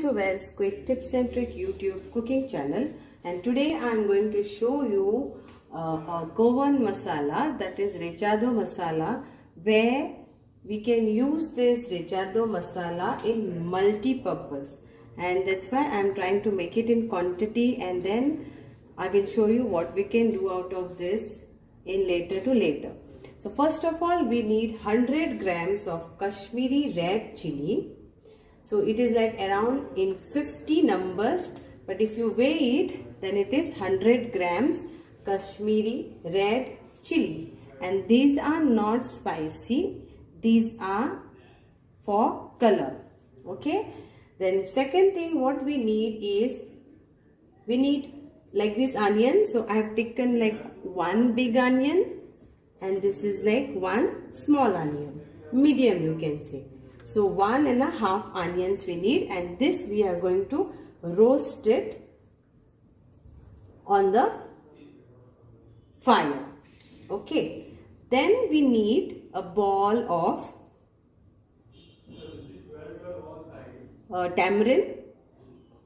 to Well's Quick Tips and Trick YouTube cooking channel, and today I am going to show you a Goan masala, that is Recheado masala, where we can use this Recheado masala in multi-purpose, and that's why I am trying to make it in quantity, and then I will show you what we can do out of this in later. So first of all, we need 100 grams of Kashmiri red chili. So it is like around in 50 numbers, but if you weigh it, then it is 100 grams Kashmiri red chili. And these are not spicy, these are for color. Okay. Then second thing what we need is, we need like this onion. So I have taken like one big onion, and this is like one small onion, medium you can say. So 1.5 onions we need, and this we are going to roast it on the fire. Okay. Then we need a ball of tamarind.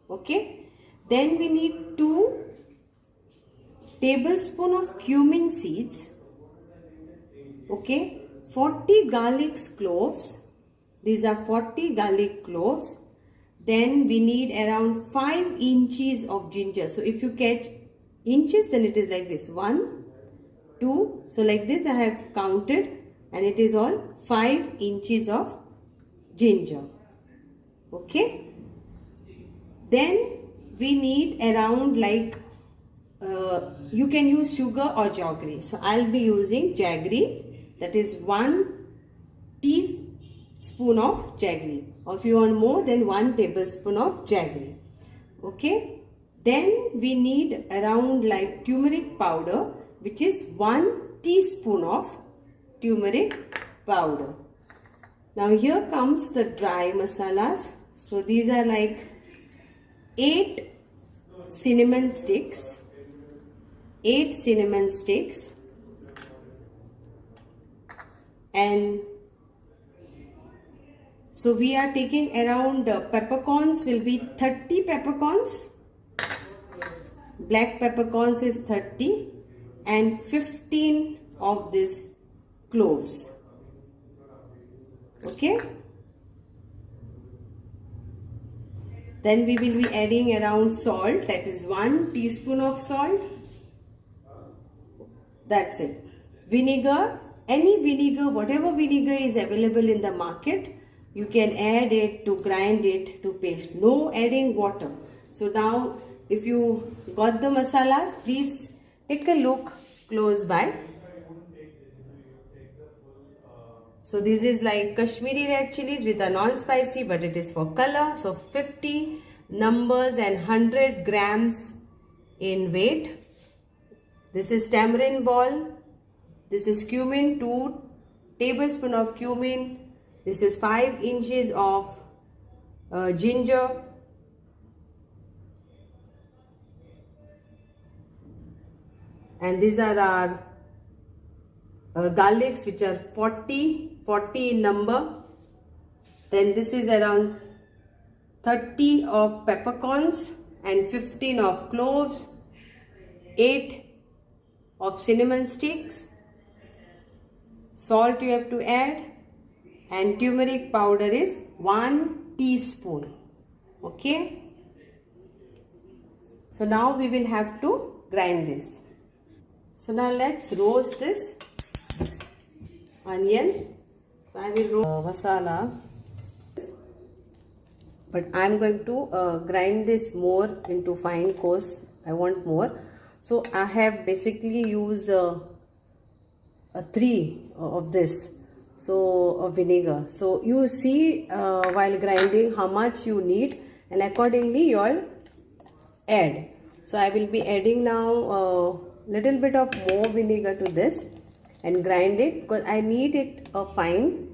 Okay. Then we need 2 tablespoons of cumin seeds. Okay. 40 garlic cloves. These are 40 garlic cloves. Then we need around 5 inches of ginger. So if you catch inches, then it is like this: 1, 2. So like this I have counted, and it is all 5 inches of ginger. Okay. Then we need around like you can use sugar or jaggery. So I'll be using jaggery, that is 1 teaspoon of jaggery, or if you want more, then 1 tablespoon of jaggery. Okay. Then we need around like turmeric powder, which is 1 teaspoon of turmeric powder. Now here comes the dry masalas. So these are like 8 cinnamon sticks, and so we are taking around peppercorns will be 30 peppercorns, black peppercorns is 30, and 15 of these cloves. Okay. Then we will be adding around salt, that is 1 teaspoon of salt. That's it. Vinegar, any vinegar, whatever vinegar is available in the market, you can add it to grind it to paste. No adding water. So now if you got the masalas, please take a look close by. So this is like Kashmiri red chilies with a non-spicy, but it is for color. So 50 numbers and 100 grams in weight. This is tamarind ball. This is cumin, 2 tablespoons of cumin. This is 5 inches of ginger. And these are our garlics, which are 40 in number. Then this is around 30 of peppercorns and 15 of cloves, 8 of cinnamon sticks. Salt you have to add, and turmeric powder is 1 teaspoon. Okay. So now we will have to grind this. So now let's roast this onion. So I will roast masala, but I am going to grind this more into fine coarse. I want more. So I have basically used 3 of this, so of vinegar. So you see while grinding how much you need, and accordingly you all add. So I will be adding now little bit of more vinegar to this and grind it, because I need it a fine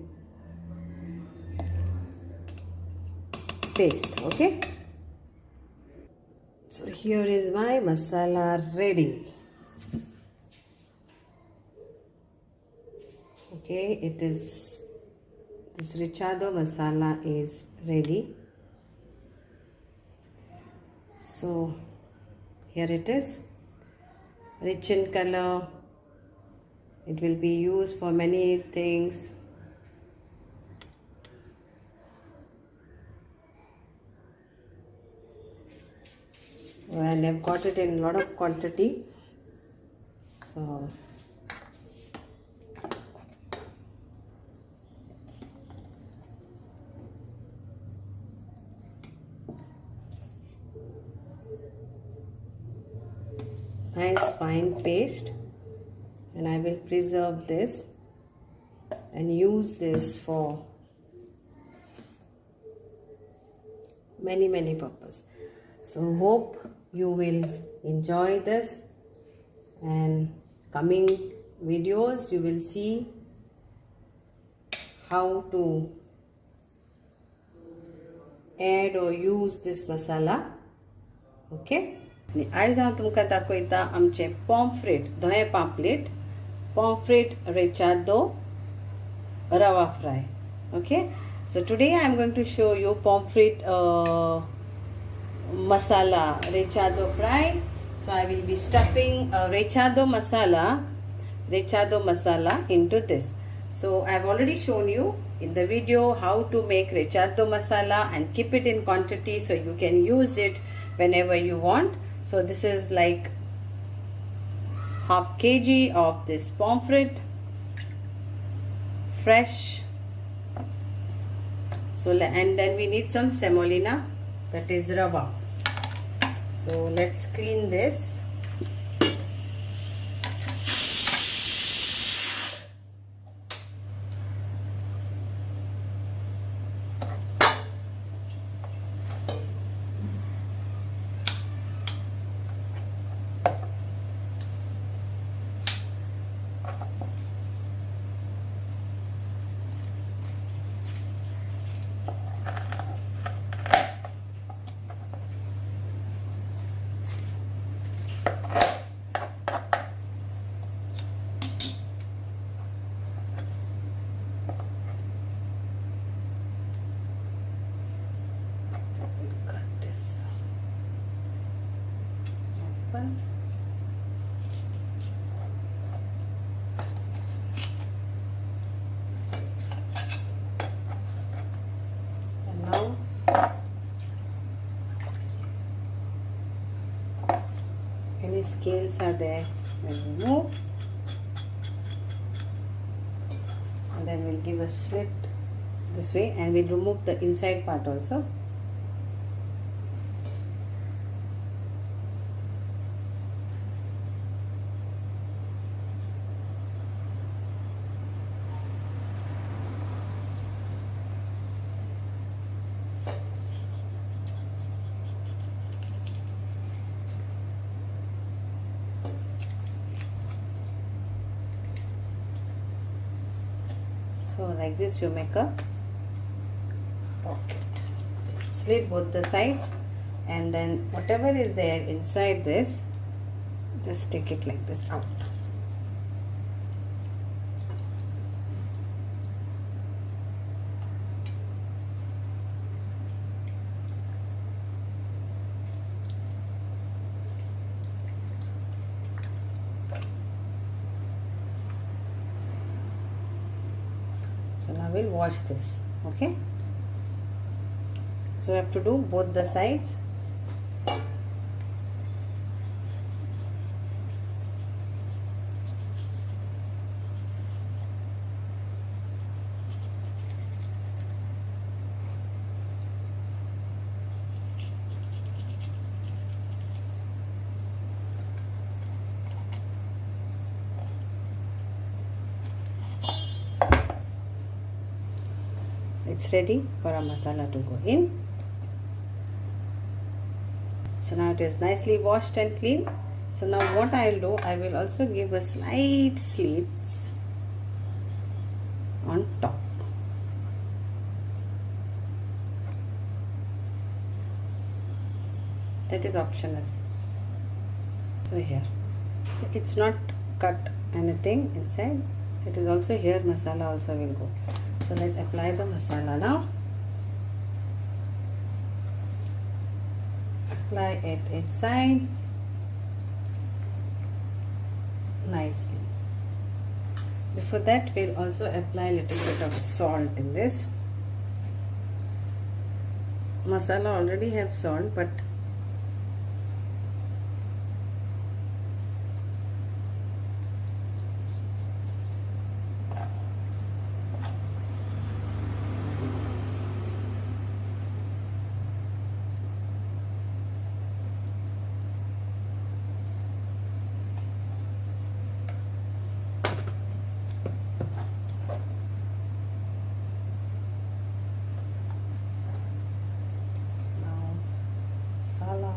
paste. Okay. So here is my masala ready. Okay, it is, this Recheado masala is ready. So here it is, rich in color. It will be used for many things. So, and I've got it in a lot of quantity. So nice fine paste, and I will preserve this and use this for many purposes. So hope you will enjoy this, and coming videos you will see how to add or use this masala. Okay. आयज हांव तुमकां दाखयता आमचे pomfret धोये pamphlet, pomfret recheado rava fry. Okay, so today I am going to show you pomfret masala recheado fry. So I will be stuffing recheado masala into this. So I have already shown you in the video how to make recheado masala and keep it in quantity so you can use it whenever you want. So this is like half kg of this pomfret, fresh. So and then we need some semolina, that is rava. So let's clean this. And now any scales are there, we'll remove, and then we'll give a slit this way, and we'll remove the inside part also. So like this you make a pocket, slit both the sides, and then whatever is there inside this, just take it like this out. So now we'll wash this. Okay, so we have to do both the sides. It's ready for our masala to go in. So now it is nicely washed and clean. So now what I will do, I will also give a slight slits on top. That is optional. So here, so it's not cut anything inside. It is also here, masala also will go. So let's apply the masala now. apply it inside nicely. Before that, we'll also apply a little bit of salt in this. Masala already have salt, but masala.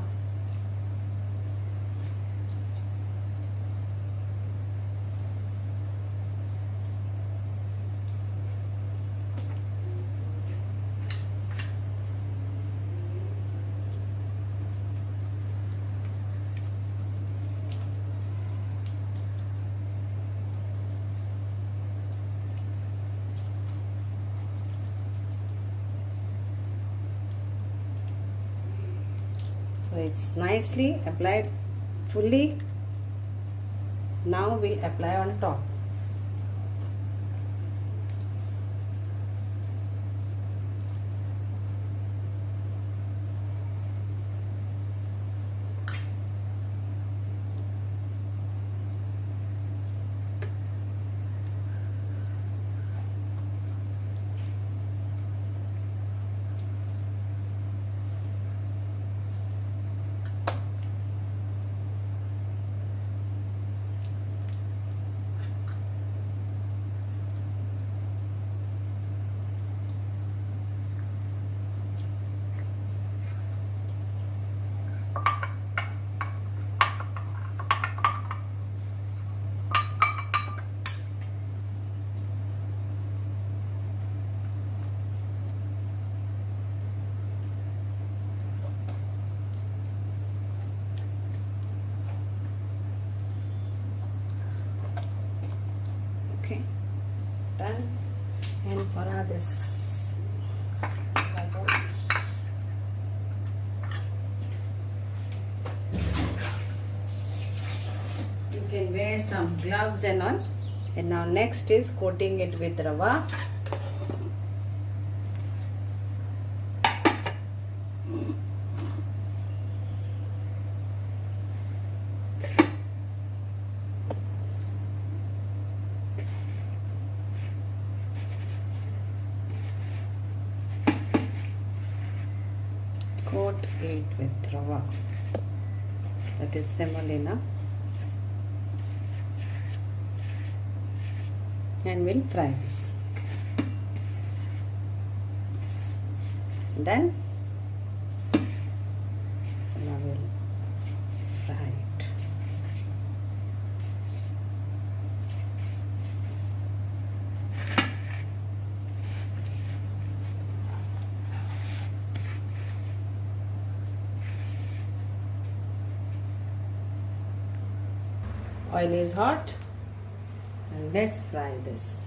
So it's nicely applied fully. Now we'll apply on top. Okay, done. And for this, you can wear some gloves and all. And now next is coating it with Rava. Coat it with Rava, that is semolina, and we'll fry this. Done. So now we'll fry it. Oil is hot and let's fry this.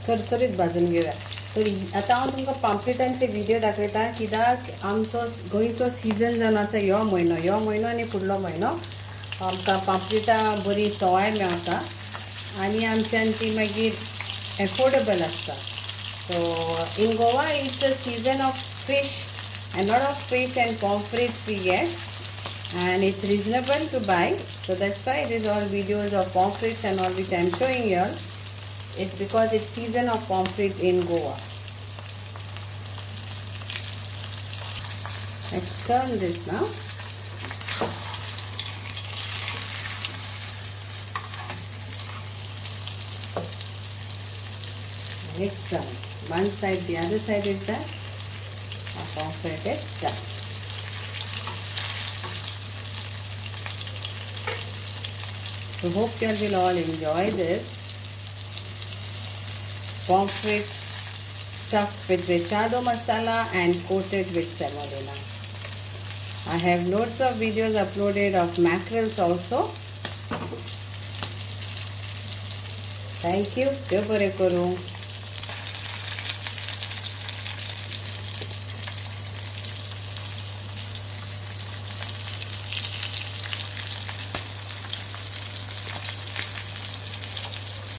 सरसरीत भाजून घेऊया. तर आता हांव तुमकां पाम्पलेटांचे video दाखयता, कित्याक आमचो गोंयचो सिजन जावन आसा ह्यो म्हयनो आनी फुडलो म्हयनो आमकां पाम्पलेटां बरी सवाय मेळटा आनी आमच्यान ती मागीर एफोर्डेबल आसता. So in Goa it's a season of fish and lot of fish and pomfrets we get, and it's reasonable to buy. So that's why it is all videos of pomfrets and all which I am showing here. It's because it's season of pomfret in Goa. Let's turn this now. It's done. One side, the other side is done. Our pomfret is done. So hope you will all enjoy this pomfret stuffed with Recheado masala and coated with semolina. I have loads of videos uploaded of mackerels also. Thank you.